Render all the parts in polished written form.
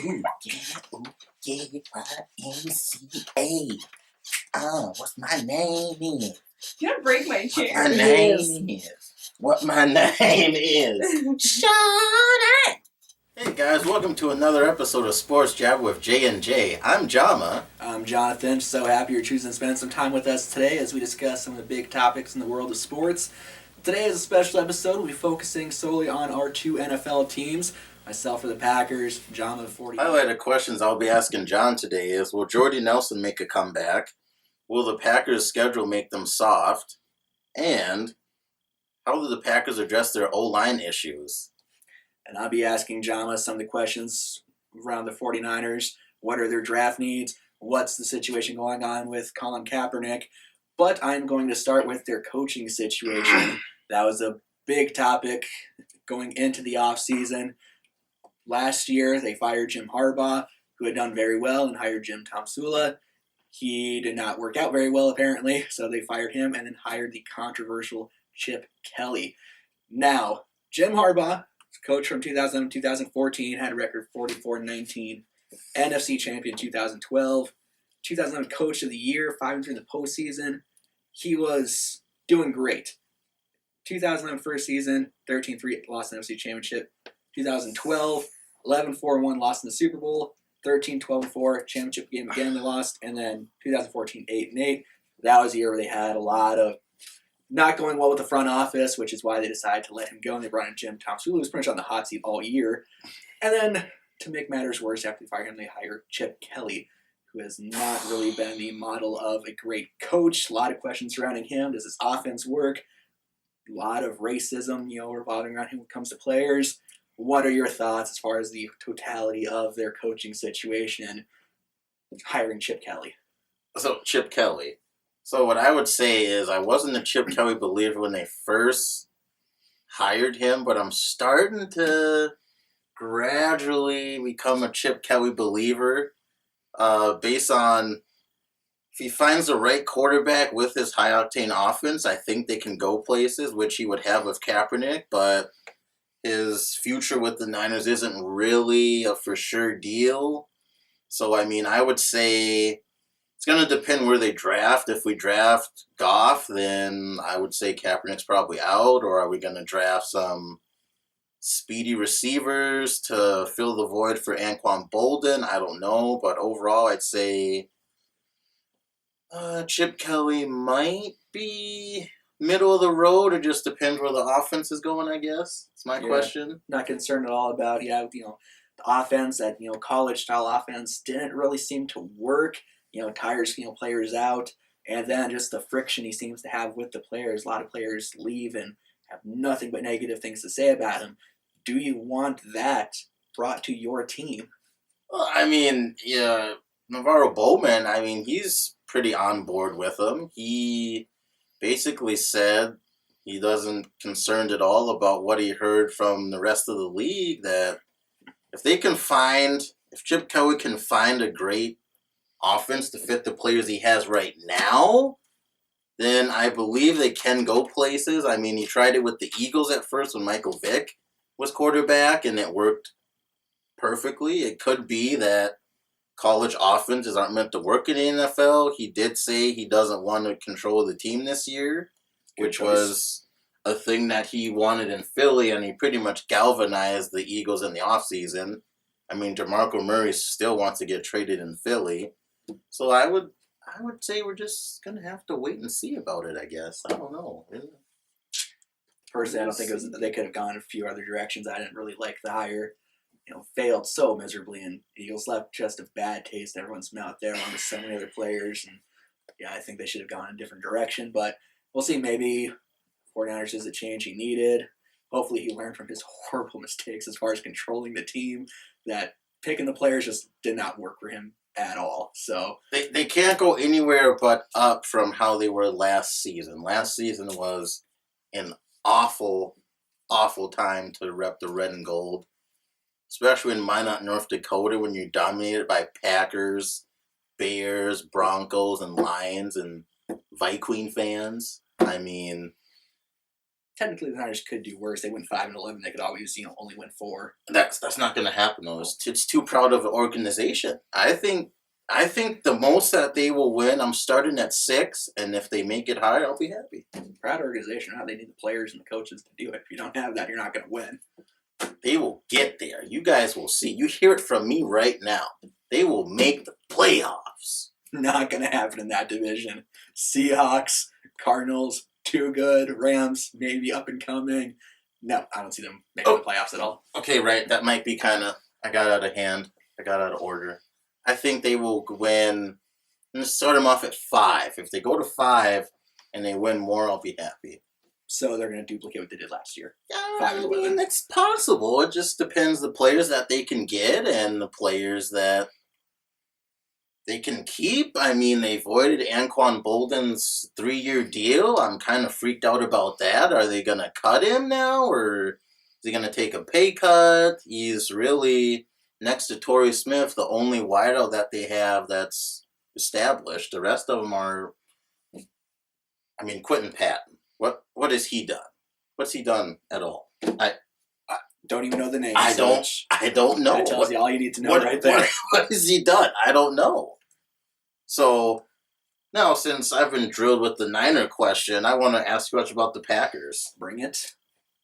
Ooh, yeah, YMCA. What's my name is? You're gonna break my chair. What my name is. What my name is. Jon. Hey guys, welcome to another episode of Sports Jab with J&J. I'm Jama. I'm Jonathan. So happy you're choosing to spend some time with us today as we discuss some of the big topics in the world of sports. Today is a special episode. We'll be focusing solely on our two NFL teams. Myself for the Packers, Jama the 49ers. Highlighted questions I'll be asking John today is, will Jordy Nelson make a comeback? Will the Packers' schedule make them soft? And how will the Packers address their O-line issues? And I'll be asking Jama some of the questions around the 49ers. What are their draft needs? What's the situation going on with Colin Kaepernick? But I'm going to start with their coaching situation. That was a big topic going into the offseason. Last year, they fired Jim Harbaugh, who had done very well, and hired Jim Tomsula. He did not work out very well, apparently, so they fired him and then hired the controversial Chip Kelly. Now, Jim Harbaugh, coach from 2000-2014, had a record 44-19, NFC champion 2012, 2011 coach of the year, 5 in the postseason. He was doing great. 2011 first season, 13-3, lost the NFC championship. 2012, 11-4-1, lost in the Super Bowl. 13-12-4, championship game again they lost. And then 2014, 8-8. That was the year where they had a lot of not going well with the front office, which is why they decided to let him go. And they brought in Jim Tomsula, who was pretty much on the hot seat all year. And then, to make matters worse, after they fired him, they hired Chip Kelly, who has not really been the model of a great coach. A lot of questions surrounding him. Does his offense work? A lot of racism, revolving around him when it comes to players. What are your thoughts as far as the totality of their coaching situation hiring Chip Kelly? So, Chip Kelly. So what I would say is I wasn't a Chip Kelly believer when they first hired him, but I'm starting to gradually become a Chip Kelly believer based on if he finds the right quarterback with his high-octane offense, I think they can go places, which he would have with Kaepernick, but his future with the Niners isn't really a for sure deal. So, I would say it's going to depend where they draft. If we draft Goff, then I would say Kaepernick's probably out. Or are we going to draft some speedy receivers to fill the void for Anquan Bolden? I don't know. But overall, I'd say Chip Kelly might be middle of the road. It just depends where the offense is going, I guess. That's my question. Not concerned at all about, the offense, that, college-style offense didn't really seem to work. Tires, players out. And then just the friction he seems to have with the players. A lot of players leave and have nothing but negative things to say about him. Do you want that brought to your team? Well, Navarro Bowman, he's pretty on board with him. He basically said he doesn't concerned at all about what he heard from the rest of the league, that if Chip Kelly can find a great offense to fit the players he has right now, then I believe they can go places. He tried it with the Eagles at first when Michael Vick was quarterback, and it worked perfectly. It could be that college offenses aren't meant to work in the NFL. He did say he doesn't want to control the team this year, which was a thing that he wanted in Philly, and he pretty much galvanized the Eagles in the offseason. DeMarco Murray still wants to get traded in Philly. So I would say we're just going to have to wait and see about it, I guess. I don't know. Personally, I don't think they could have gone a few other directions. I didn't really like the hire. Failed so miserably, and Eagles left just a bad taste in everyone's mouth there, along with so many other players. And I think they should have gone a different direction, but we'll see. Maybe 49ers is the change he needed. Hopefully he learned from his horrible mistakes as far as controlling the team, that picking the players just did not work for him at all. So they can't go anywhere but up from how they were last season. Last season was an awful, awful time to rep the red and gold. Especially in Minot, North Dakota, when you're dominated by Packers, Bears, Broncos, and Lions, and Viking fans. technically the Niners could do worse. They win 5-11. They could always, only win 4. That's not going to happen though. It's too proud of an organization. I think the most that they will win. I'm starting at 6, and if they make it higher, I'll be happy. Proud organization. How they need the players and the coaches to do it. If you don't have that, you're not going to win. They will get there. You guys will see. You hear it from me right now. They will make the playoffs. Not going to happen in that division. Seahawks, Cardinals, too good. Rams, maybe up and coming. No, I don't see them making the playoffs at all. Okay, right. That might be kind of. I got out of hand. I got out of order. I think they will win. I'm going to start them off at 5. If they go to 5 and they win more, I'll be happy. So they're going to duplicate what they did last year. I mean, it's possible. It just depends the players that they can get and the players that they can keep. I mean, they voided Anquan Bolden's 3-year deal. I'm kind of freaked out about that. Are they going to cut him now, or is he going to take a pay cut? He's really, next to Torrey Smith, the only wideout that they have that's established. The rest of them are, I mean, Quentin Patton. What has he done? What's he done at all? I don't even know the name. I don't know. That tells you all you need to know right there. What has he done? I don't know. So now, since I've been drilled with the Niner question, I want to ask you about the Packers. Bring it.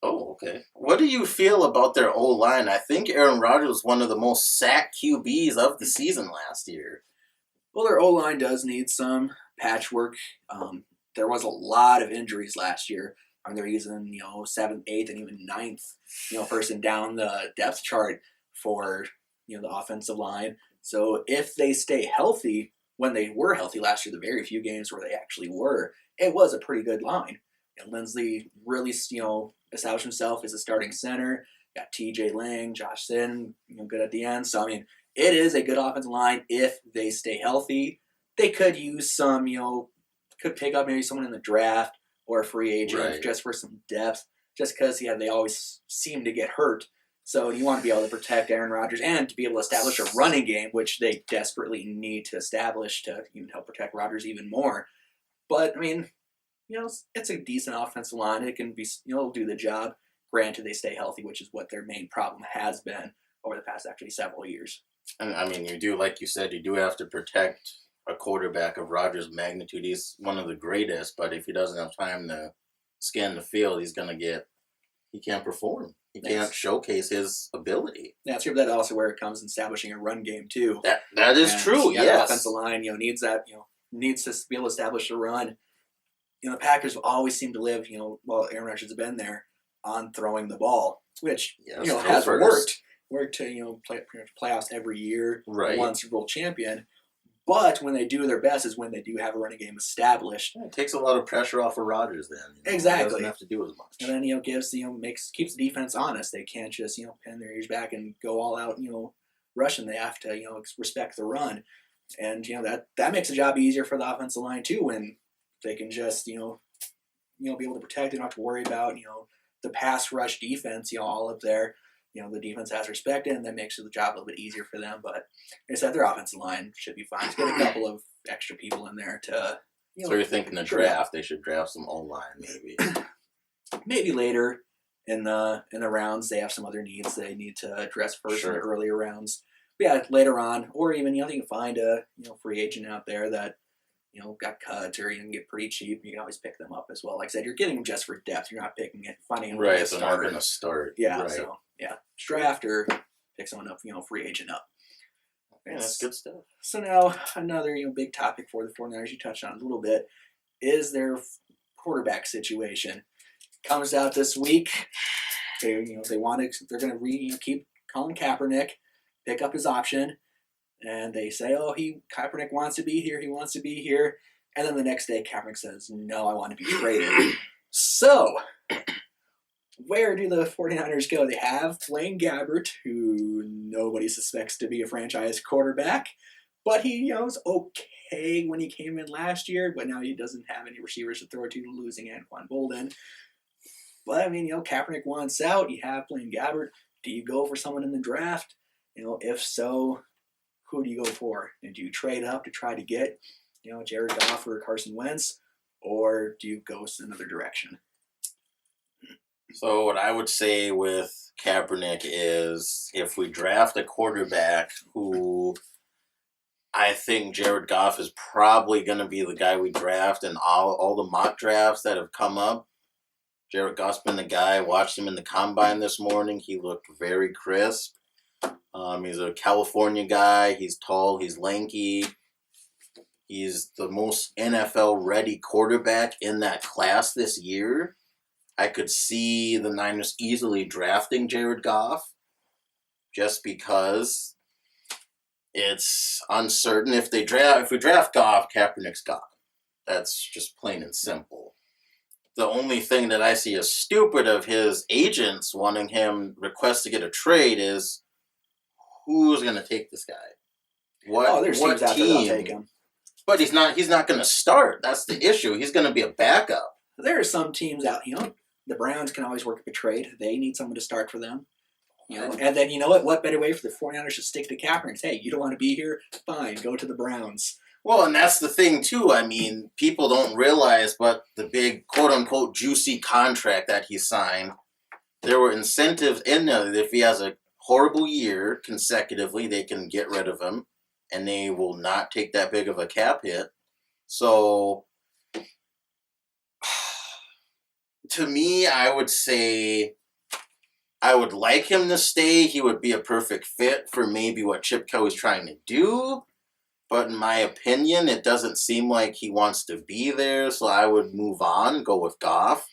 Oh, okay. What do you feel about their O-line? I think Aaron Rodgers was one of the most sacked QBs of the season last year. Well, their O-line does need some patchwork. There was a lot of injuries last year. They're using, 7th, 8th, and even 9th, person down the depth chart for, the offensive line. So if they stay healthy, when they were healthy last year, the very few games where they actually were, it was a pretty good line. Lindsley really, established himself as a starting center. Got T.J. Lang, Josh Sinn, good at the end. So, I mean, it is a good offensive line if they stay healthy. They could use some, could pick up maybe someone in the draft or a free agent just for some depth, just because they always seem to get hurt. So you want to be able to protect Aaron Rodgers and to be able to establish a running game, which they desperately need to establish to even help protect Rodgers even more. But, I mean, it's a decent offensive line. It can be, it'll do the job. Granted, they stay healthy, which is what their main problem has been over the past actually several years. And, I mean, you do, like you said, you do have to protect a quarterback of Rodgers' magnitude. He's one of the greatest, but if he doesn't have time to scan the field, he can't perform. He can't showcase his ability. That's that also where it comes in establishing a run game too. That is true. Yes, the offensive line, needs that. Needs to be able to establish a run. The Packers always seem to live, while Aaron Rodgers has been there, on throwing the ball, which has worked. Worked to play playoffs every year. Right. One Super Bowl champion. But when they do their best is when they do have a running game established. It takes a lot of pressure off of Rodgers then. Exactly. He doesn't have to do as much. And then, keeps the defense honest. They can't just, pin their ears back and go all out, rushing. They have to, respect the run. And, that makes the job easier for the offensive line too when they can just, be able to protect. They don't have to worry about, the pass rush defense, all up there. The defense has respected, and that makes the job a little bit easier for them. But like I said, their offensive line should be fine. Just get a couple of extra people in there to. So you're thinking the draft? They should draft some O-line, maybe. Maybe later in the rounds, they have some other needs they need to address first in the earlier rounds. But yeah, later on, or even you can find a free agent out there that got cut or you can get pretty cheap. You can always pick them up as well. Like I said, you're getting them just for depth. You're not picking it, finding them right. So not going to start. Yeah. Right. So yeah, draft or pick someone up. Free agent up. Yeah, that's good stuff. So now another big topic for the 49ers you touched on a little bit is their quarterback situation. Comes out this week. They're going to keep Colin Kaepernick, pick up his option. And they say, Kaepernick wants to be here. He wants to be here. And then the next day, Kaepernick says, no, I want to be traded. So, where do the 49ers go? They have Blaine Gabbert, who nobody suspects to be a franchise quarterback. But he was okay when he came in last year. But now he doesn't have any receivers to throw to, losing Anquan Bolden. But, Kaepernick wants out. You have Blaine Gabbert. Do you go for someone in the draft? If so, who do you go for? And do you trade up to try to get, Jared Goff or Carson Wentz, or do you go another direction? So what I would say with Kaepernick is if we draft a quarterback who I think Jared Goff is probably going to be the guy we draft in all the mock drafts that have come up. Jared Goff's been the guy. I watched him in the combine this morning. He looked very crisp. He's a California guy. He's tall. He's lanky. He's the most NFL ready quarterback in that class this year. I could see the Niners easily drafting Jared Goff just because it's uncertain if we draft Goff, Kaepernick's gone. That's just plain and simple. The only thing that I see as stupid of his agents wanting him request to get a trade is who's going to take this guy? There's teams out there that'll take him. But he's not going to start. That's the issue. He's going to be a backup. There are some teams out, the Browns can always work up a trade. They need someone to start for them. And then what better way for the 49ers to stick to Kaepernick and say, hey, you don't want to be here? Fine, go to the Browns. Well, and that's the thing, too. I mean, people don't realize, but the big, quote-unquote, juicy contract that he signed, there were incentives in there that if he has a horrible year consecutively, they can get rid of him, and they will not take that big of a cap hit. So, to me, I would say I would like him to stay. He would be a perfect fit for maybe what Chip Kelly's trying to do. But in my opinion, it doesn't seem like he wants to be there, so I would move on, go with Goff.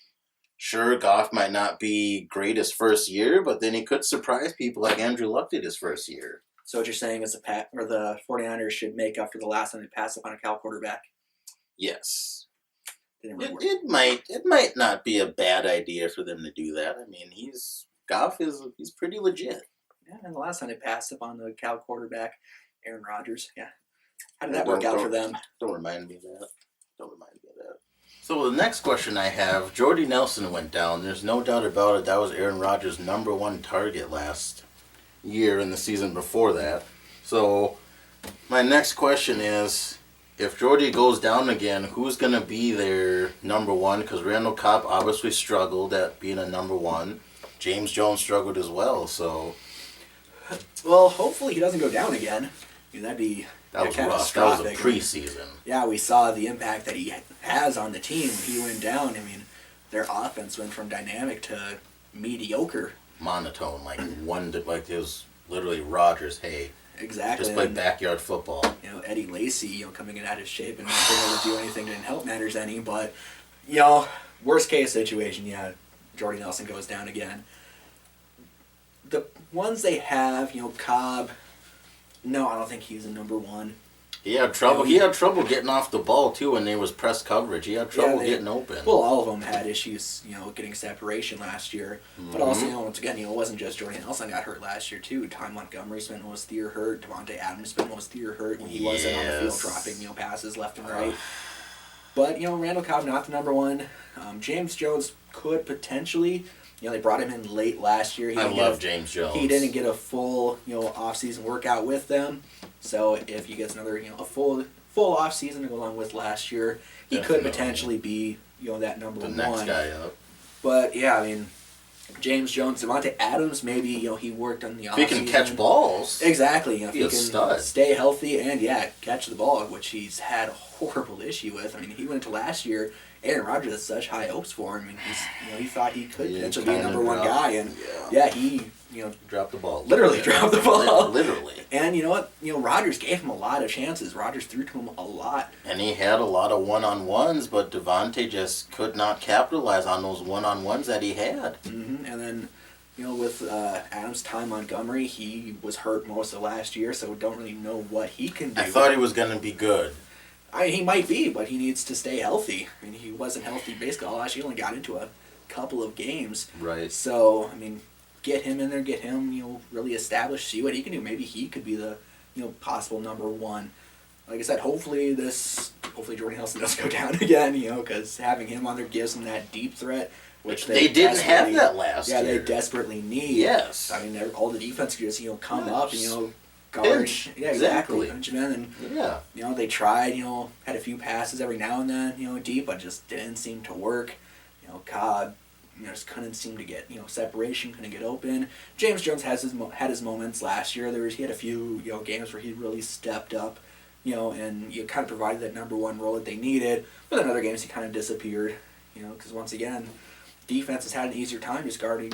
Sure, Goff might not be great his first year, but then he could surprise people like Andrew Luck did his first year. So what you're saying is the 49ers should make up for the last time they passed up on a Cal quarterback? Yes. Really It might not be a bad idea for them to do that. I mean, Goff is pretty legit. Yeah, and the last time they passed up on the Cal quarterback, Aaron Rodgers. Yeah. How did that work out for them? Don't remind me of that. So the next question I have, Jordy Nelson went down. There's no doubt about it. That was Aaron Rodgers' number one target last year and the season before that. So my next question is, if Jordy goes down again, who's going to be their number one? Because Randall Cobb obviously struggled at being a number one. James Jones struggled as well. So, well, hopefully he doesn't go down again. That was rough. That was a preseason. Yeah, we saw the impact that he has on the team. He went down. I mean, their offense went from dynamic to mediocre. Monotone, like it was literally Rodgers. Hey, exactly. Just play backyard football. Eddie Lacy, coming in out of shape and not being able to do anything didn't help matters any. But, worst case situation, Jordy Nelson goes down again. The ones they have, Cobb. No, I don't think he's a number one. He had trouble. He had trouble getting off the ball too when there was press coverage. He had trouble getting open. Well, all of them had issues, getting separation last year. Mm-hmm. But also, once again, it wasn't just Jordy Nelson got hurt last year too. Ty Montgomery spent most of the year hurt. Devontae Adams spent most of the year hurt when he wasn't on the field dropping passes left and right. But Randall Cobb not the number one. James Jones could potentially. They brought him in late last year. I love James Jones. He didn't get a full, off-season workout with them. So if he gets another, a full off-season to go along with last year, he could potentially be, that number one. The next guy up. But, James Jones, Devontae Adams, maybe, he worked on the off-season. If he can catch balls. Exactly. If he can stay healthy and, catch the ball, which he's had a horrible issue with. I mean, he went into last year. Aaron Rodgers had such high hopes for him, and he thought he could potentially be a number one guy, and he dropped the ball. Literally dropped the ball. Literally. And you know what? Rodgers gave him a lot of chances. Rodgers threw to him a lot. And he had a lot of one-on-ones, but Devontae just could not capitalize on those one-on-ones that he had. Mm-hmm. And then, with Adams, Ty Montgomery, he was hurt most of last year, so we don't really know what he can do. I thought he was going to be good. He might be, but he needs to stay healthy. I mean, he wasn't healthy basically all last year. He only got into a couple of games. Right. So, get him in there, get him, really established, see what he can do. Maybe he could be the, possible number one. Like I said, hopefully Jordy Nelson doesn't go down again, because having him on there gives them that deep threat, which they didn't have that last year. Yeah, they desperately need. Yes. All the defense could just, come up and, guard. Pinch. Yeah, exactly. Pinch him in, and they tried, had a few passes every now and then, deep, but just didn't seem to work. Cobb, just couldn't seem to get separation, couldn't get open. James Jones had his moments last year. He had a few games where he really stepped up, and kind of provided that number one role that they needed. But in other games he kind of disappeared, because once again, defense has had an easier time just guarding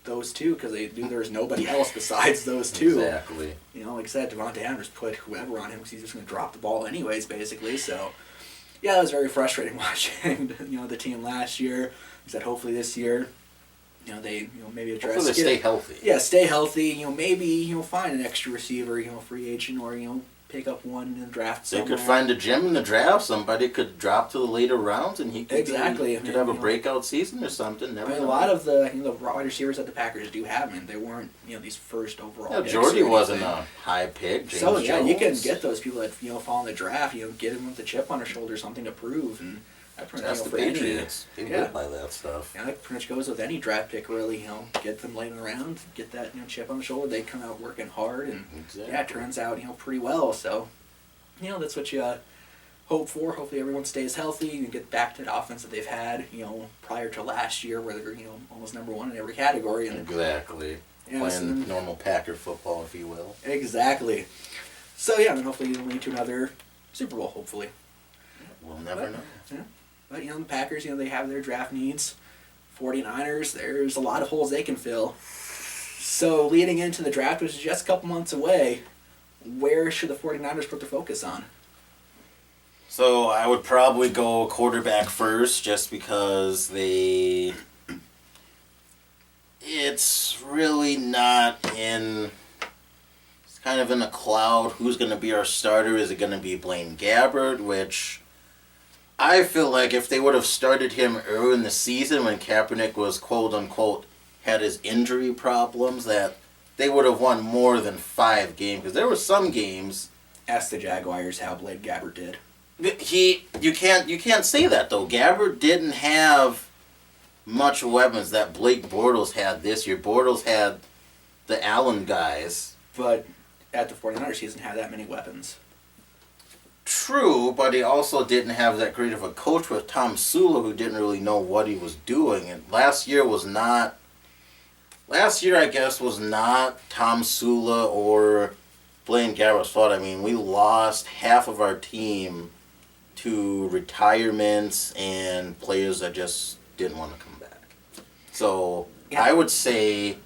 those two because they knew there was nobody else besides those two. Exactly. Like I said, Devontae Adams put whoever on him because he's just going to drop the ball anyways, basically. So, yeah, it was very frustrating watching the team last year. He said hopefully this year, they maybe address. Hopefully they stay healthy. Yeah, stay healthy. Maybe find an extra receiver, free agent, or pick up one in the draft somewhere. They could find a gem in the draft. Somebody could drop to the later rounds, and he could have a breakout season or something. A lot of the the wide receivers that the Packers do have, they weren't these first overall. Yeah, Jordy wasn't a high pick. James Jones. You can get those people that fall in the draft. Get them with the chip on their shoulder, something to prove, and that's the Patriots. They live by that stuff. Yeah, that pretty much goes with any draft pick, really. Get them late in the round, get that chip on the shoulder. They come out working hard, and it turns out pretty well. So, that's what you hope for. Hopefully, everyone stays healthy and get back to the offense that they've had. Prior to last year, where they're almost number one in every category. And exactly. Playing normal Packer football, if you will. Exactly. So and hopefully it'll lead to another Super Bowl. Hopefully. We'll never know. Yeah. But, the Packers, they have their draft needs. 49ers, there's a lot of holes they can fill. So, leading into the draft, which is just a couple months away, where should the 49ers put their focus on? So, I would probably go quarterback first, just because it's really not it's kind of in a cloud. Who's going to be our starter? Is it going to be Blaine Gabbert, which I feel like if they would have started him early in the season when Kaepernick was quote-unquote had his injury problems, that they would have won more than 5 games. Because there were some games. Ask the Jaguars how Blaine Gabbert did. You can't say that, though. Gabbert didn't have much weapons that Blake Bortles had this year. Bortles had the Allen guys. But at the 49ers, he doesn't have that many weapons. True, but he also didn't have that great of a coach with Tom Sula, who didn't really know what he was doing. And last year, I guess, was not Tom Sula or Blaine Gabbert's fault. We lost half of our team to retirements and players that just didn't want to come back. So, I would say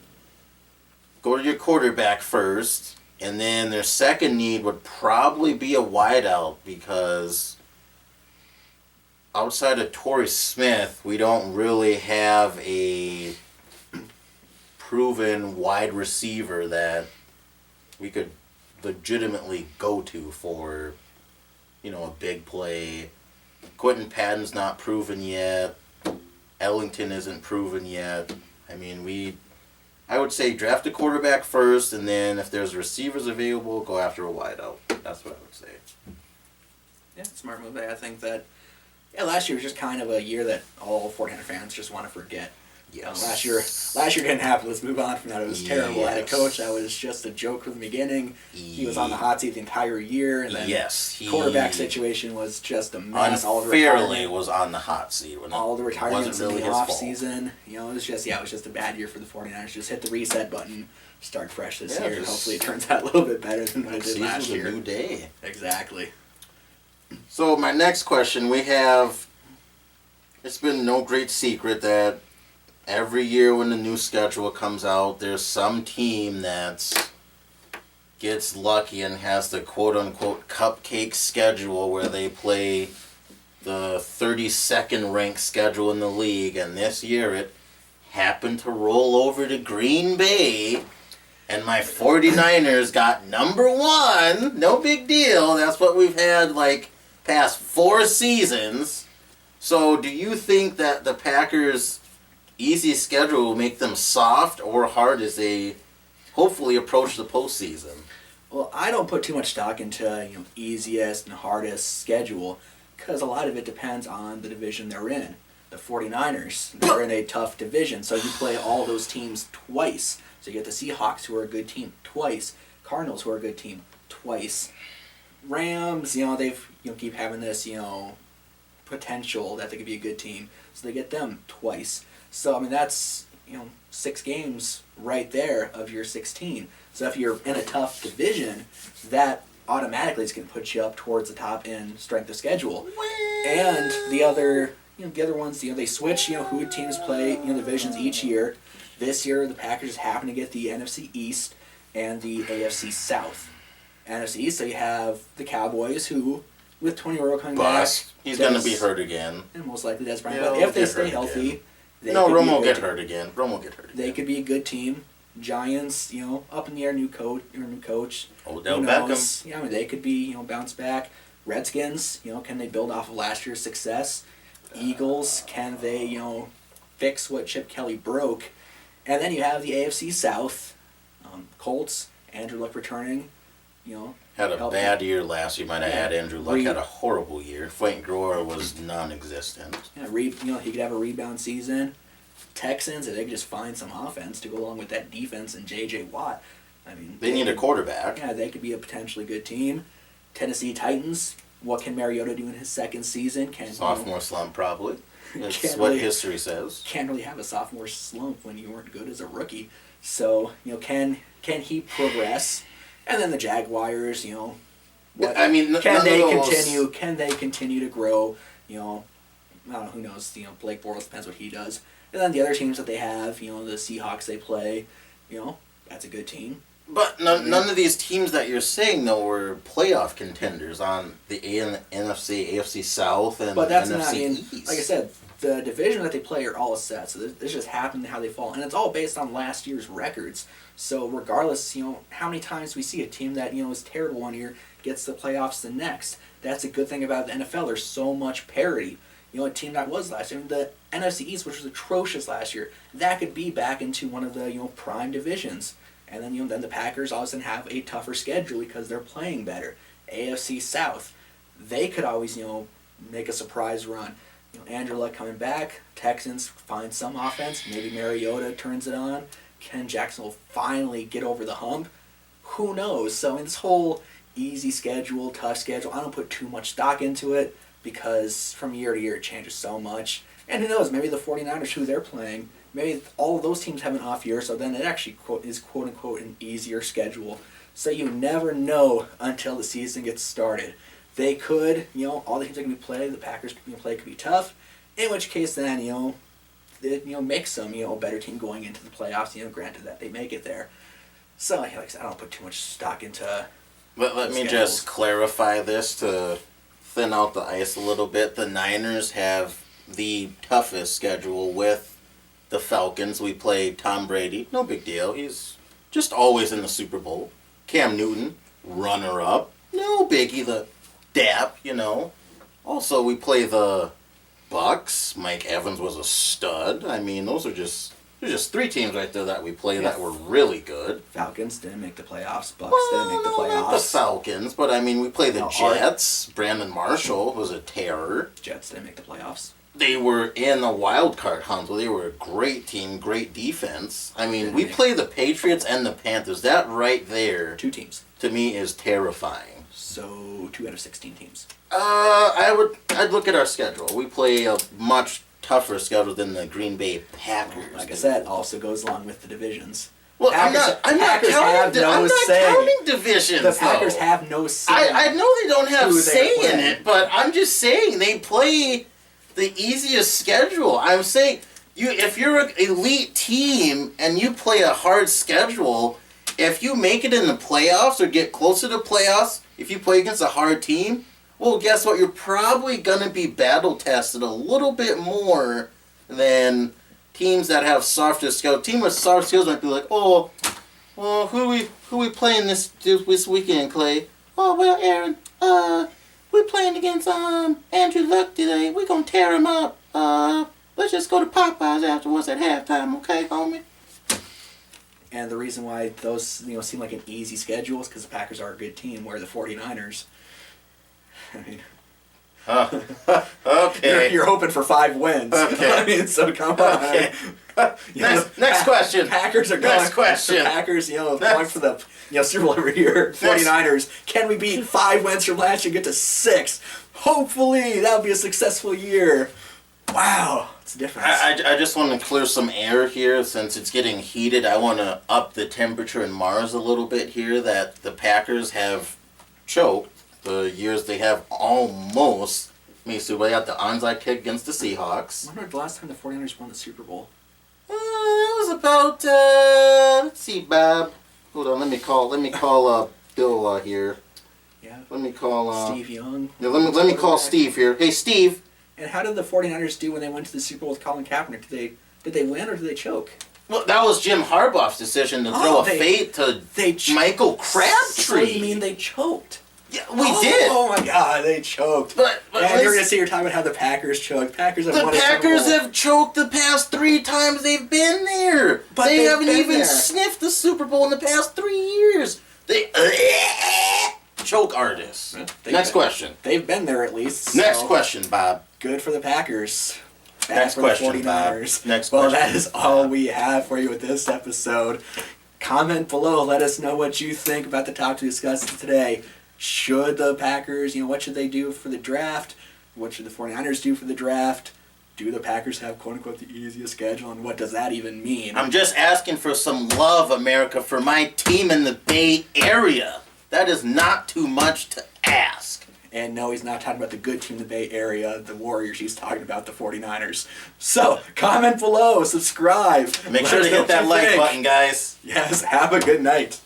go to your quarterback first. And then their second need would probably be a wideout, because outside of Torrey Smith, we don't really have a proven wide receiver that we could legitimately go to for, a big play. Quentin Patton's not proven yet. Ellington isn't proven yet. I would say draft a quarterback first, and then if there's receivers available, go after a wideout. That's what I would say. Yeah, smart move. I think that last year was just kind of a year that all 49er fans just want to forget. Yes. Last year didn't happen. Let's move on from that. It was terrible. I had a coach that was just a joke from the beginning. He was on the hot seat the entire year, and then quarterback situation was just a mess. Unfairly was on the hot seat when all the retirements in the off season. It was just a bad year for the 49ers. Just hit the reset button, start fresh this year. Hopefully it turns out a little bit better than what it did last year. A new day. Exactly. So my next question, it's been no great secret that every year when the new schedule comes out, there's some team that gets lucky and has the quote-unquote cupcake schedule where they play the 32nd ranked schedule in the league. And this year it happened to roll over to Green Bay, and my 49ers got number 1. No big deal. That's what we've had past 4 seasons. So do you think that the Packers' easy schedule will make them soft or hard as they hopefully approach the postseason? Well, I don't put too much stock into easiest and hardest schedule, because a lot of it depends on the division they're in. The 49ers, they're in a tough division, so you play all those teams twice. So you get the Seahawks, who are a good team, twice. Cardinals, who are a good team, twice. Rams, they've keep having this potential that they could be a good team, so they get them twice. So, I mean, that's, 6 games right there of your 16. So if you're in a tough division, that automatically is going to put you up towards the top in strength of schedule. And the other ones, they switch, who teams play, divisions each year. This year, the Packers happen to get the NFC East and the AFC South. NFC East, so you have the Cowboys, who, with Tony Romo coming back, he's going to be hurt again. And most likely Des Bryant. But if they stay healthy, Romo will get hurt again. They could be a good team. Giants, up in the air, new coach. Odell Beckham. Yeah, I mean, they could be, bounce back. Redskins, can they build off of last year's success? Eagles, can they, fix what Chip Kelly broke? And then you have the AFC South. Colts, Andrew Luck returning, Had a bad year last year. Might have had Andrew Luck had a horrible year. Frank Gore was non-existent. Yeah, he could have a rebound season. Texans, if they could just find some offense to go along with that defense and J.J. Watt. I mean, they need a quarterback. Yeah, they could be a potentially good team. Tennessee Titans, what can Mariota do in his second season? Sophomore slump, probably. That's what history says. Can't really have a sophomore slump when you weren't good as a rookie. So, can he progress? And then the Jaguars, can they continue to grow? I don't know, who knows? Blake Bortles, depends what he does. And then the other teams that they have, the Seahawks they play, that's a good team. But none of these teams that you're saying, though, were playoff contenders on the NFC, AFC South, and NFC East. Like I said, the division that they play are all set, so this just happened how they fall. And it's all based on last year's records. So regardless, how many times we see a team that, is terrible one year gets the playoffs the next. That's a good thing about the NFL. There's so much parity. A team that was last year, the NFC East, which was atrocious last year, that could be back into one of the, prime divisions. And then, then the Packers all of a sudden have a tougher schedule because they're playing better. AFC South, they could always, make a surprise run. Andrew Luck coming back, Texans find some offense, maybe Mariota turns it on, Ken Jackson will finally get over the hump. Who knows? So, this whole easy schedule, tough schedule, I don't put too much stock into it because from year to year it changes so much. And who knows, maybe the 49ers, who they're playing, maybe all of those teams have an off year, so then it actually is quote-unquote an easier schedule. So you never know until the season gets started. They could, all the teams that can be played, the Packers play could be tough, in which case then, it makes them, a better team going into the playoffs, granted that they make it there. So, like I said, I don't put too much stock into Let me just clarify this to thin out the ice a little bit. The Niners have the toughest schedule with the Falcons. We play Tom Brady. No big deal. He's just always in the Super Bowl. Cam Newton, runner-up. No biggie. The dap, Also, we play the Bucks. Mike Evans was a stud. I mean, there's just 3 teams right there that we play that were really good. Falcons didn't make the playoffs. Bucks didn't make the playoffs. Not the Falcons, but I mean, we play the Jets. Brandon Marshall was a terror. Jets didn't make the playoffs. They were in a wild card hunt. They were a great team, great defense. I mean, we play the Patriots and the Panthers. That right there, 2 teams, to me, is terrifying. So 2 out of 16 teams. I'd look at our schedule. We play a much tougher schedule than the Green Bay Packers. Like I said, also goes along with the divisions. Well, I'm not counting divisions. The Packers have no say. I know they don't have say in it, but I'm just saying they play the easiest schedule. I'm saying if you're an elite team and you play a hard schedule, if you make it in the playoffs or get closer to playoffs, if you play against a hard team, well, guess what? You're probably going to be battle tested a little bit more than teams that have softer skills. Team with soft skills might be like, oh, well, who we playing this weekend, Clay? Oh, well, Aaron, we're playing against Andrew Luck today. We're going to tear him up. Let's just go to Popeyes afterwards at halftime, okay, homie? And the reason why those seem like an easy schedule is because the Packers are a good team, where the 49ers... I mean, okay. You're hoping for 5 wins. Okay. I mean, so come on. Okay. Next question. Packers are going. Next question. The Packers, going for the Super Bowl every year. 49ers. Can we beat 5 wins from last year and get to 6? Hopefully, that'll be a successful year. Wow. What's the difference? I just want to clear some air here since it's getting heated. I want to up the temperature in Mars a little bit here that the Packers have choked the years they have almost made their way out the onside kick against the Seahawks. I wonder the last time the 49ers won the Super Bowl. It was about, let's see, Bob. Hold on, let me call Bill here. Yeah. Let me call Steve Young. Yeah, let me call Steve here. Hey, Steve. And how did the 49ers do when they went to the Super Bowl with Colin Kaepernick? Did they win or did they choke? Well, that was Jim Harbaugh's decision to throw a fade to Michael Crabtree. So you mean they choked? Yeah, we did. Oh my God, they choked. But and you're gonna say you're talking about how the Packers choked. The Packers have choked the past 3 times they've been there. But they haven't even sniffed the Super Bowl in the past 3 years. They choke artists. Next question. They've been there at least. Next question, Bob. Good for the Packers. Bad Next for question, the 49ers. Bob. Next well, question. that is all we have for you with this episode. Comment below. Let us know what you think about the topic we discussed today. Should the Packers, what should they do for the draft? What should the 49ers do for the draft? Do the Packers have, quote-unquote, the easiest schedule? And what does that even mean? I'm just asking for some love, America, for my team in the Bay Area. That is not too much to ask. And no, he's not talking about the good team in the Bay Area, the Warriors. He's talking about the 49ers. So, comment below, subscribe. Make sure to hit that like button, guys. Yes, have a good night.